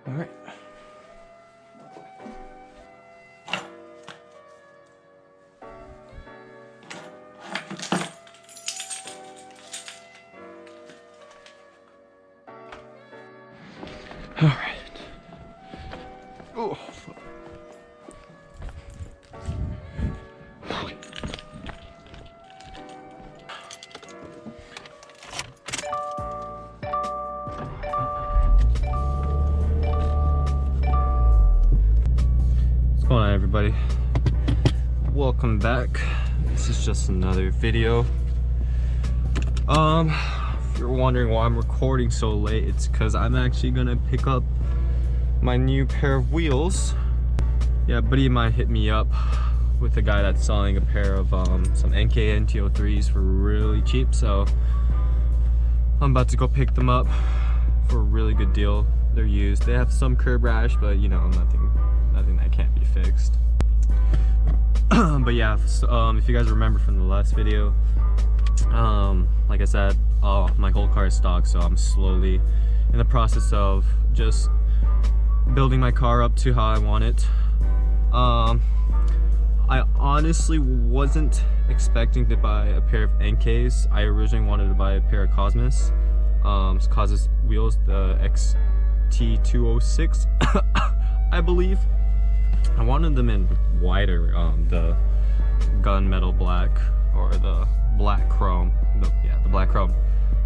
All right. All right. Oh. What's going on, everybody? Welcome back. This is just another video. If you're wondering why I'm recording so late, it's because I'm actually gonna pick up my new pair of wheels. Yeah, a buddy of mine hit me up with a guy that's selling a pair of some Enkeis NT03s for really cheap, so I'm about to go pick them up for a really good deal. They're used. They have some curb rash, but you know, nothing that can't be fixed. But yeah, if you guys remember from the last video, like I said, my whole car is stock, so I'm slowly in the process of just building my car up to how I want it. I honestly wasn't expecting to buy a pair of Enkeis. I originally wanted to buy a pair of Cosmos wheels, the XT206 I believe. I wanted them in whiter, the gunmetal black, or the black chrome. The black chrome.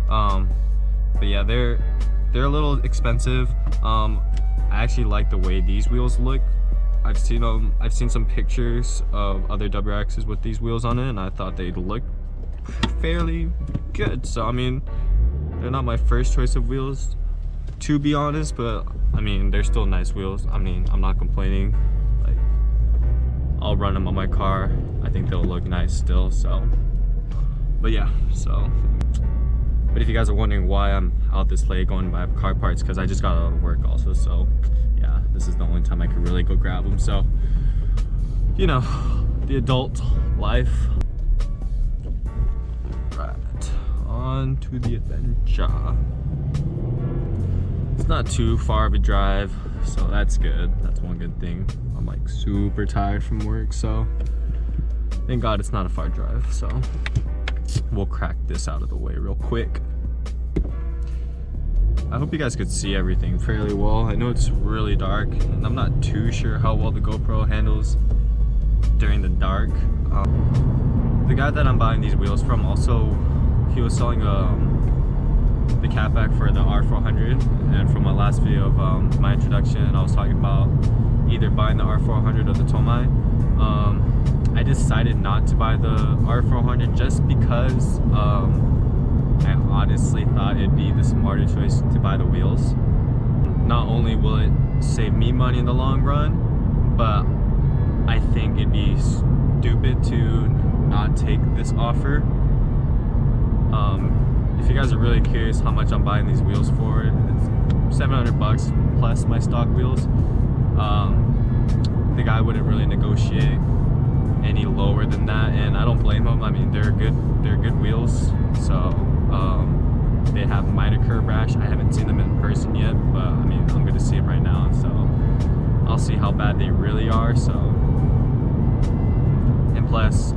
But yeah, they're a little expensive. I actually like the way these wheels look. I've seen some pictures of other WRXs with these wheels on it, and I thought they'd look fairly good. So I mean, they're not my first choice of wheels, to be honest, but I mean, they're still nice wheels. I mean, I'm not complaining. Like, I'll run them on my car. I think they'll look nice still. So, but yeah, so. But if you guys are wondering why I'm out this late going to buy car parts, because I just got out of work also, so yeah, this is the only time I could really go grab them. So, you know, the adult life. Right, on to the adventure. It's not too far of a drive, so that's good. That's one good thing. I'm like super tired from work, so thank God it's not a far drive. So we'll crack this out of the way real quick. I hope you guys could see everything fairly well. I know it's really dark, and I'm not too sure how well the GoPro handles during the dark. The guy that I'm buying these wheels from also, he was selling the catback for the R400, and from my last video of my introduction, I was talking about either buying the R400 or the Tomai. I decided not to buy the R400 just because I honestly thought it'd be the smarter choice to buy the wheels. Not only will it save me money in the long run, but I think it'd be stupid to not take this offer. If you guys are really curious how much I'm buying these wheels for, it's 700 bucks plus my stock wheels. The guy wouldn't really negotiate any lower than that, and I don't blame him. I mean, they're good wheels, so they have minor curb rash. I haven't seen them in person yet, but I mean, I'm gonna see them right now, so I'll see how bad they really are. So, and plus,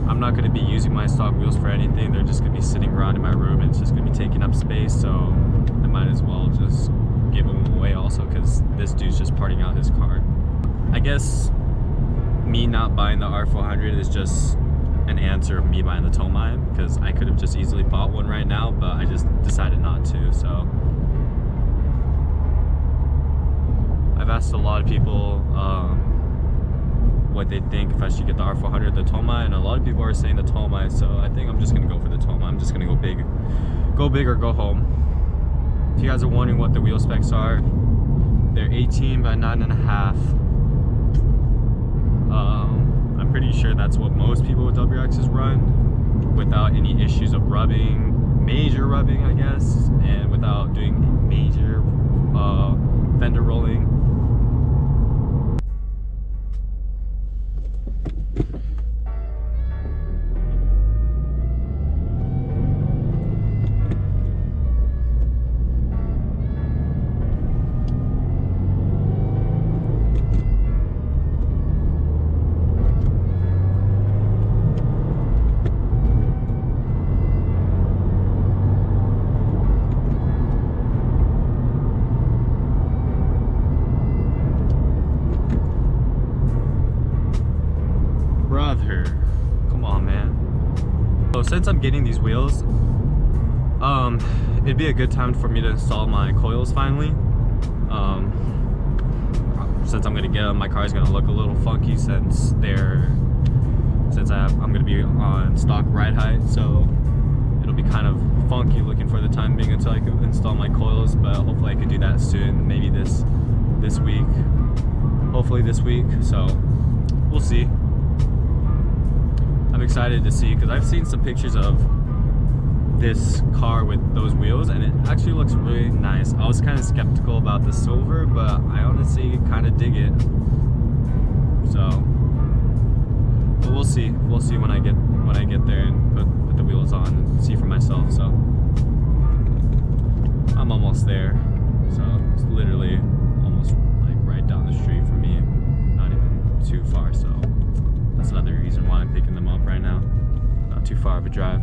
I'm not gonna be using my stock wheels for anything. They're just gonna be sitting around in my room, and it's just gonna be taking up space, so I might as well just give them away also, because this dude's just parting out his car. I guess me not buying the R400 is just an answer of me buying the Tomai, because I could have just easily bought one right now, but I just decided not to. So I've asked a lot of people what they think if I should get the R400 or the Tomai, and a lot of people are saying the Tomai, so I think I'm just gonna go for the Tomai. I'm just gonna go big or go home. If you guys are wondering what the wheel specs are, they're 18 by 9.5. I'm pretty sure that's what most people with WRXs run, without any issues of rubbing, major rubbing I guess, and without doing major fender rolling. once I'm getting these wheels, it'd be a good time for me to install my coils finally. Since I'm gonna get them, my car is gonna look a little funky since I'm gonna be on stock ride height, so it'll be kind of funky looking for the time being until I can install my coils. But hopefully I could do that soon, maybe this week, hopefully this week. So we'll see. I'm excited to see, because I've seen some pictures of this car with those wheels and it actually looks really nice. I was kind of skeptical about the silver, but I honestly kind of dig it. So, but we'll see when I get there and put the wheels on and see for myself. So I'm almost there. So it's literally almost like right down the street from me, not even too far. So that's another reason why I'm picking them up right now. Not too far of a drive.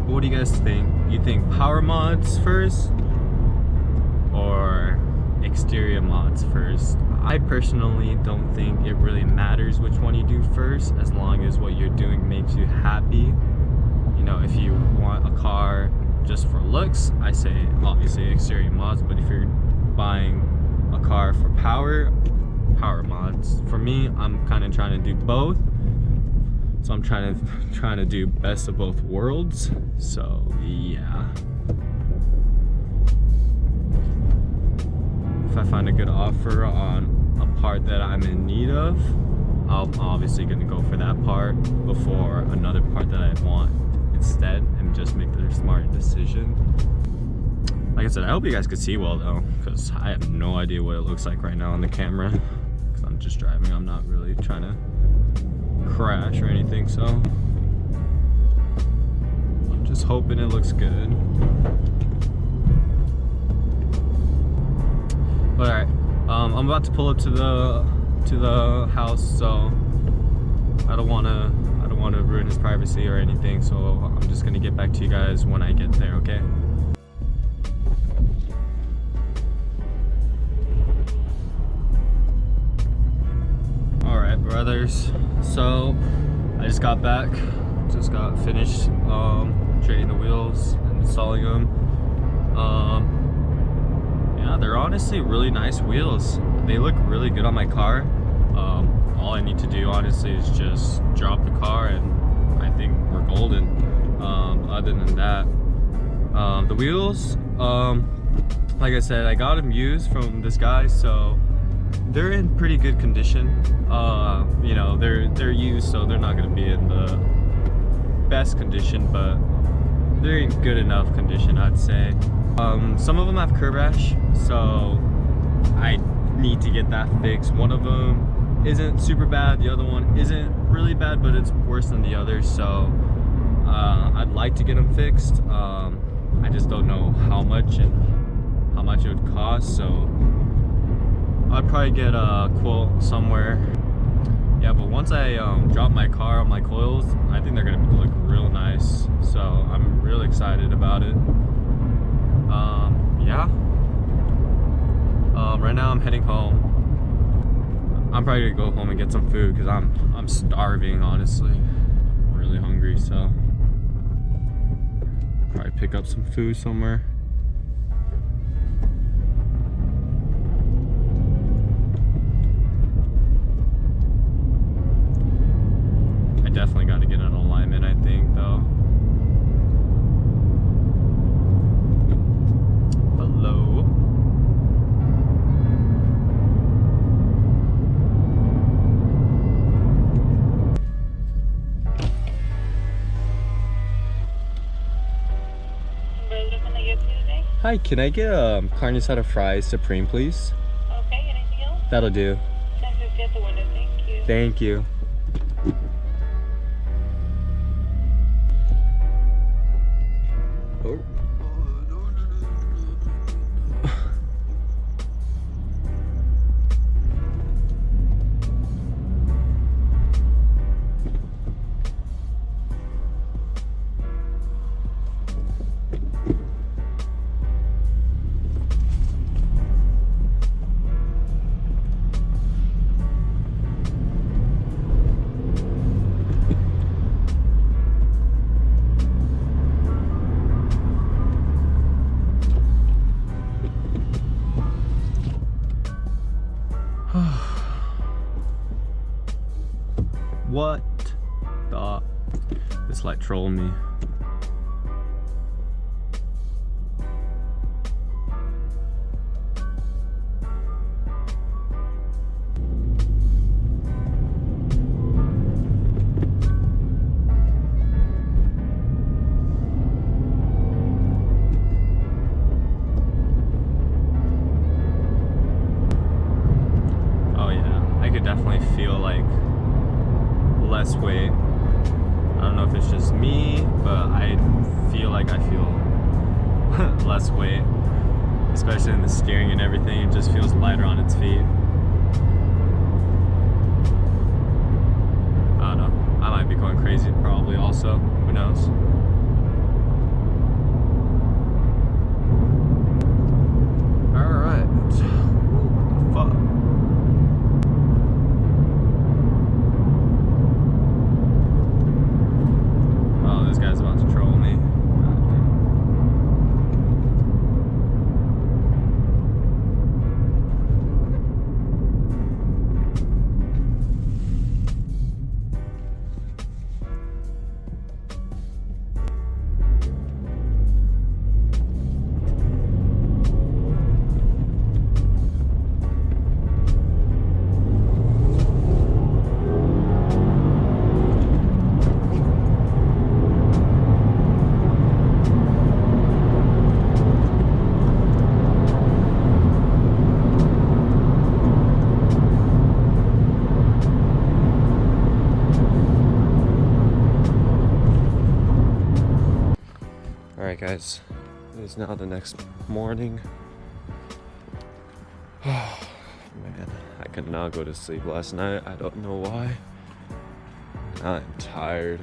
What do you guys think? You think power mods first or exterior mods first? I personally don't think it really matters which one you do first, as long as what you're doing makes you happy. You know, if you want a car just for looks, I say obviously exterior mods, but if you're buying a car for power mods. For me, I'm kind of trying to do both. So I'm trying to do best of both worlds. So yeah. If I find a good offer on a part that I'm in need of, I'm obviously gonna go for that part before another part that I want instead, and just make the smart decision. Like I said, I hope you guys could see well though, because I have no idea what it looks like right now on the camera. Because I'm just driving, I'm not really trying to crash or anything, so I'm just hoping it looks good. But alright, I'm about to pull up to the house, so I don't want to ruin his privacy or anything, so I'm just gonna get back to you guys when I get there, okay? Alright, brothers, so I just got finished trading the wheels and installing them. Yeah, they're honestly really nice wheels. They look really good on my car. All I need to do honestly is just drop the car and I think we're golden. Other than that, the wheels, like I said, I got them used from this guy, so they're in pretty good condition. You know, they're used, so they're not going to be in the best condition, but they're in good enough condition, I'd say. Some of them have curb rash, so I need to get that fixed. One of them isn't super bad, the other one isn't really bad, but it's worse than the other, so I'd like to get them fixed. I just don't know how much it would cost, so I'd probably get a quote somewhere. Yeah, but once I drop my car on my coils, I think they're gonna look real nice, so I'm real excited about it. Yeah. Right now I'm heading home. I'm probably gonna go home and get some food because I'm starving, honestly. I'm really hungry, so probably pick up some food somewhere. I definitely got to get an alignment, I think, though. Hello. Hi, can I get carne asada fries supreme, please? Okay, anything else? That'll do. That's just at the window, thank you. Thank you. Oh. What the? This light trolled me. Definitely feel like less weight. I don't know if it's just me, but I feel like I feel less weight, especially in the steering and everything. It just feels lighter on its feet. I don't know. I might be going crazy probably also. Who knows? Alright. Fuck. This guy's about to troll me. Alright guys, it is now the next morning. Oh man, I could not go to sleep last night. I don't know why. I'm tired.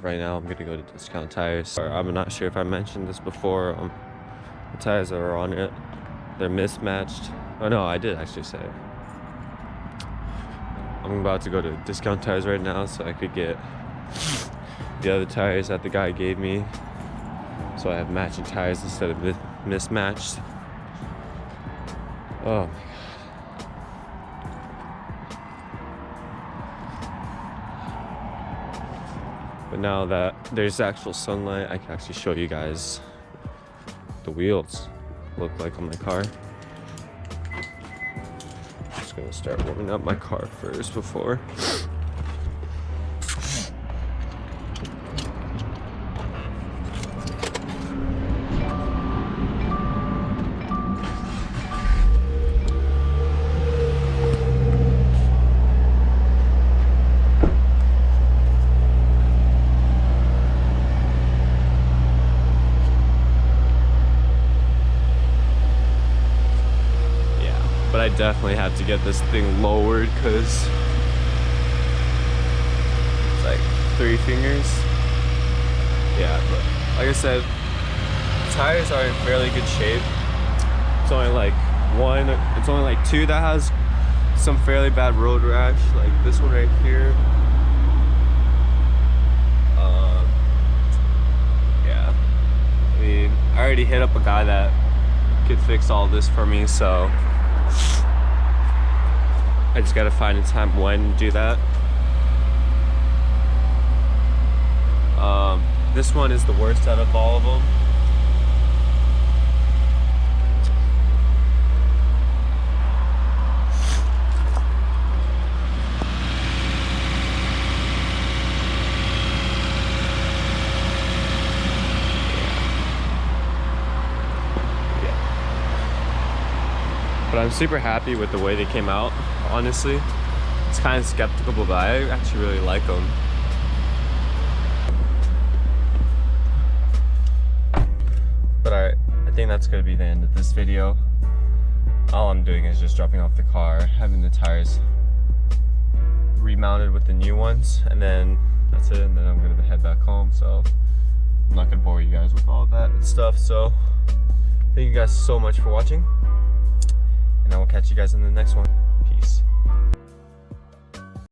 Right now I'm gonna go to Discount Tires. I'm not sure if I mentioned this before. The tires that are on it, they're mismatched. Oh no, I did actually say it. I'm about to go to Discount Tires right now so I could get the other tires that the guy gave me, so I have matching tires instead of mismatched. Oh my god. But now that there's actual sunlight, I can actually show you guys the wheels look like on my car. Just gonna start warming up my car first before. But I definitely have to get this thing lowered because it's like 3 fingers. Yeah, but like I said, the tires are in fairly good shape. It's only like it's only like 2 that has some fairly bad road rash, like this one right here. Yeah, I mean, I already hit up a guy that could fix all this for me, so I just gotta find a time when to do that. This one is the worst out of all of them. But I'm super happy with the way they came out, honestly. It's kind of skeptical, but I actually really like them. But alright, I think that's going to be the end of this video. All I'm doing is just dropping off the car, having the tires remounted with the new ones, and then that's it, and then I'm going to head back home. So I'm not going to bore you guys with all that stuff. So thank you guys so much for watching, and I will catch you guys in the next one.